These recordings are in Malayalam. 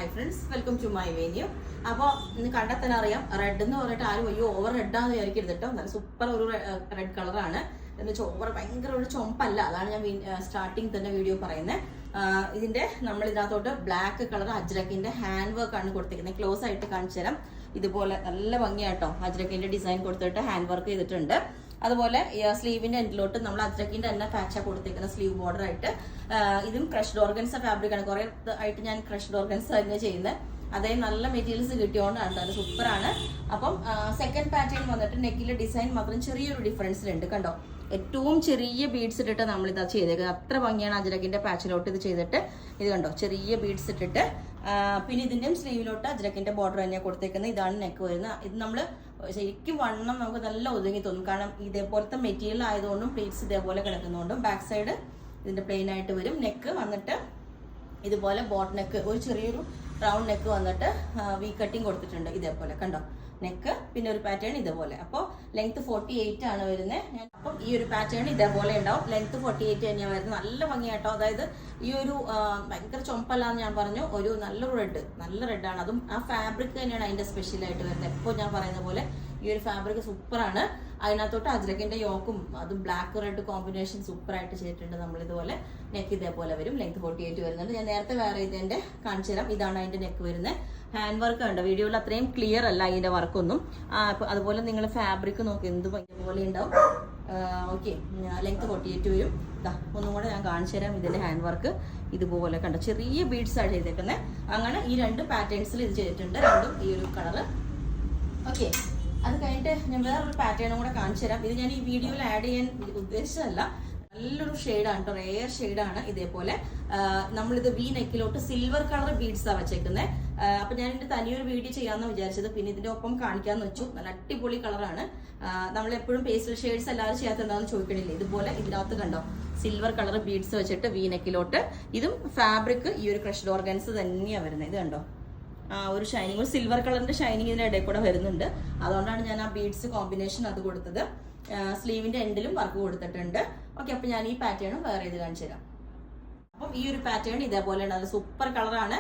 Hi friends, welcome to my venue. അപ്പോൾ ഇന്ന് കണ്ടാൽ തന്നെ അറിയാം, റെഡ് എന്ന് പറഞ്ഞിട്ട് ആരും അയ്യോ ഓവർ റെഡാന്ന് വിചാരിക്കരുത് കേട്ടോ. നല്ല സൂപ്പർ ഒരു റെഡ് കളറാണ്. എന്ന് വെച്ചാൽ ഓവർ ഭയങ്കര ഒരു ചുമപ്പല്ല. അതാണ് ഞാൻ സ്റ്റാർട്ടിങ് തന്നെ വീഡിയോ പറയുന്നത്. ഇതിന്റെ നമ്മൾ ഇതിനകത്തോട്ട് ബ്ലാക്ക് കളർ അജ്രക്കിന്റെ ഹാൻഡ് വർക്ക് ആണ് കൊടുത്തിരിക്കുന്നത്. ക്ലോസ് ആയിട്ട് കാണിച്ചു തരാം. ഇതുപോലെ നല്ല ഭംഗിയാട്ടോ അജ്രക്കിന്റെ ഡിസൈൻ കൊടുത്തിട്ട് ഹാൻഡ് വർക്ക് ചെയ്തിട്ടുണ്ട്. അതുപോലെ സ്ലീവിന്റെ എൻഡിലോട്ട് നമ്മൾ അജ്രക്കിന്റെ തന്നെ പാച്ചാ കൊടുത്തിരിക്കുന്ന സ്ലീവ് ബോർഡർ ആയിട്ട്. ഇതും ക്രഷ്ഡ് ഓർഗൻസ ഫാബ്രിക് ആണ്. കുറെ ആയിട്ട് ഞാൻ ക്രഷ്ഡ് ഓർഗൻസ തന്നെ ചെയ്യുന്നത്. അതേ നല്ല മെറ്റീരിയൽസ് കിട്ടിയോണ്ടാണ് അത് സൂപ്പറാണ്. അപ്പം സെക്കൻഡ് പാറ്റേൺ വന്നിട്ട് നെക്കിലെ ഡിസൈൻ മാത്രം ചെറിയൊരു ഡിഫറൻസിലുണ്ട്. കണ്ടോ, ഏറ്റവും ചെറിയ ബീഡ്സ് ഇട്ടിട്ട് നമ്മളിതാ ചെയ്തേക്കുന്നത്. അത്ര ഭംഗിയാണ് അജ്രക്കിന്റെ പാച്ചിലോട്ട് ഇത് ചെയ്തിട്ട്. ഇത് കണ്ടോ, ചെറിയ ബീഡ്സ് ഇട്ടിട്ട്. പിന്നെ ഇതിന്റെയും സ്ലീവിലോട്ട് അജ്രക്കിന്റെ ബോർഡർ തന്നെയാണ് കൊടുത്തേക്കുന്നത്. ഇതാണ് നെക്ക് വരുന്നത്. ഇത് നമ്മൾ ശരിക്കും വണ്ണം നമുക്ക് നല്ല ഒതുങ്ങി തോന്നും. കാരണം ഇതേപോലത്തെ മെറ്റീരിയൽ ആയതുകൊണ്ടും പ്ലീറ്റ്സ് ഇതേപോലെ കിടക്കുന്നതുകൊണ്ടും ബാക്ക് സൈഡ് ഇതിന്റെ പ്ലെയിൻ ആയിട്ട് വരും. നെക്ക് വന്നിട്ട് ഇതുപോലെ ബോട്ട് നെക്ക്, ഒരു ചെറിയൊരു റൗണ്ട് നെക്ക് വന്നിട്ട് വി കട്ടിങ് കൊടുത്തിട്ടുണ്ട്. ഇതേപോലെ കണ്ടോ നെക്ക്. പിന്നെ ഒരു പാറ്റേൺ ഇതേപോലെ. അപ്പോൾ ലെങ്ത് 48 ആണ് വരുന്നത്. അപ്പം ഈ ഒരു പാറ്റേൺ ഇതേപോലെ ഉണ്ടാവും. ലെങ്ത് 48 തന്നെയാണ് വരുന്നത്. നല്ല ഭംഗിയാട്ടോ. അതായത് ഈ ഒരു ഭയങ്കര ചുമപ്പല്ലാന്ന് ഞാൻ പറഞ്ഞു, ഒരു നല്ലൊരു നല്ല റെഡാണ്. അതും ആ ഫാബ്രിക് തന്നെയാണ് അതിന്റെ സ്പെഷ്യൽ ആയിട്ട് വരുന്നത്. എപ്പോൾ ഞാൻ പറയുന്ന പോലെ ഈ ഒരു ഫാബ്രിക് സൂപ്പറാണ്. അതിനകത്തോട്ട് അജ്രക്കിന്റെ യോക്കും അതും ബ്ലാക്ക് റെഡ് കോമ്പിനേഷൻ സൂപ്പറായിട്ട് ചെയ്തിട്ടുണ്ട്. നമ്മൾ ഇതുപോലെ നെക്ക് ഇതേപോലെ വരും. ലെങ്ത് 48 വരുന്നുണ്ട്. ഞാൻ നേരത്തെ വേറെ ഇതിന്റെ കാണിച്ചു തരാം. ഇതാണ് അതിന്റെ നെക്ക് വരുന്നത്. ഹാൻഡ് വർക്ക് ഉണ്ട്. വീഡിയോയിൽ അത്രയും ക്ലിയർ അല്ല ഇതിന്റെ വർക്കൊന്നും. അതുപോലെ നിങ്ങൾ ഫാബ്രിക് നോക്കി എന്ത് പോലെ ഉണ്ടാവും. ഓക്കെ, ലെങ്ത് 48 വരും. ഒന്നും കൂടെ ഞാൻ കാണിച്ചു തരാം. ഇതിന്റെ ഹാൻഡ് വർക്ക് ഇതുപോലെ കണ്ടോ, ചെറിയ ബീഡ്സ് ആണ് ചെയ്തേക്കുന്നത്. അങ്ങനെ ഈ രണ്ട് പാറ്റേൺസിൽ ഇത് ചെയ്തിട്ടുണ്ട്. രണ്ടും ഈ ഒരു കളറ്. ഓക്കെ, അത് കഴിഞ്ഞിട്ട് ഞാൻ വേറൊരു പാറ്റേണും കൂടെ കാണിച്ചു തരാം. ഇത് ഞാൻ ഈ വീഡിയോയിൽ ആഡ് ചെയ്യാൻ ഉദ്ദേശിച്ചതല്ല. നല്ലൊരു ഷെയ്ഡാണ് കേട്ടോ, റെയർ ഷെയ്ഡാണ്. ഇതേപോലെ നമ്മളിത് വി നെക്കിലോട്ട് സിൽവർ കളർ ബീഡ്സാണ് വെച്ചേക്കുന്നത്. അപ്പൊ ഞാൻ ഇതിന്റെ തനിയൊരു വീഡിയോ ചെയ്യാമെന്ന് വിചാരിച്ചത്. പിന്നെ ഇതിന്റെ ഒപ്പം കാണിക്കാന്ന് വെച്ചു. നല്ല അടിപൊളി കളറാണ്. നമ്മളെപ്പോഴും പേസ്റ്റൽ ഷെയ്ഡ്സ് എല്ലാവരും ചെയ്യാത്ത എന്താണെന്ന് ചോദിക്കണില്ലേ. ഇതുപോലെ ഇതിനകത്ത് കണ്ടോ സിൽവർ കളർ ബീഡ്സ് വെച്ചിട്ട് വി നെക്കിലോട്ട്. ഇതും ഫാബ്രിക് ഈ ഒരു ക്രഷ്ഡ് ഓർഗൻസ് തന്നെയാണ് വരുന്നത്. ഇത് കണ്ടോ, ഒരു ഷൈനിങ്, ഒരു സിൽവർ കളറിന്റെ ഷൈനിങ് ഇതിന്റെ ഇടയിൽ കൂടെ വരുന്നുണ്ട്. അതുകൊണ്ടാണ് ഞാൻ ആ ബീഡ്സ് കോമ്പിനേഷൻ അത് കൊടുത്തത്. സ്ലീവിന്റെ എൻഡിലും വർക്ക് കൊടുത്തിട്ടുണ്ട്. ഓക്കെ, അപ്പൊ ഞാൻ ഈ പാറ്റേണും വേറെ ഇത് കാണിച്ചു തരാം. അപ്പം ഈ ഒരു പാറ്റേൺ ഇതേപോലെയാണ്. അത് സൂപ്പർ കളറാണ്.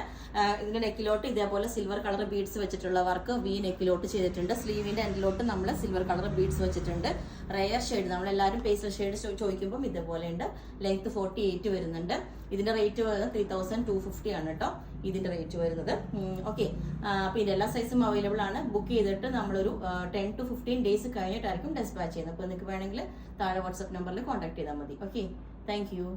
ഇതിന്റെ നെക്കിലോട്ട് ഇതേപോലെ സിൽവർ കളർ ബീഡ്സ് വെച്ചിട്ടുള്ള വർക്ക് വി നെക്കിലോട്ട് ചെയ്തിട്ടുണ്ട്. സ്ലീവിന്റെ എൻഡിലോട്ട് നമ്മൾ സിൽവർ കളർ ബീഡ്സ് വെച്ചിട്ടുണ്ട്. റെയർ ഷെയ്ഡ്, നമ്മളെല്ലാവരും പേസ്റ്റൽ ഷെയ്ഡ് ചോദിക്കുമ്പോൾ ഇതേപോലെ ഉണ്ട്. ലെങ്ത് 48 വരുന്നുണ്ട്. ഇതിന്റെ റേറ്റ് വരുന്നത് 3250 ആണ് കേട്ടോ ഇതിന്റെ റേറ്റ് വരുന്നത്. ഓക്കെ, അപ്പൊ ഇതിന്റെ എല്ലാ സൈസും അവൈലബിൾ ആണ്. ബുക്ക് ചെയ്തിട്ട് നമ്മളൊരു 10 to 15 ഡേയ്സ് കഴിഞ്ഞിട്ടായിരിക്കും ഡെസ്പാച്ച് ചെയ്യുന്നത്. അപ്പൊ നിങ്ങൾക്ക് വേണമെങ്കിൽ താഴെ വാട്സ്ആപ്പ് നമ്പറിൽ കോൺടാക്ട് ചെയ്താൽ മതി. Okay, thank you.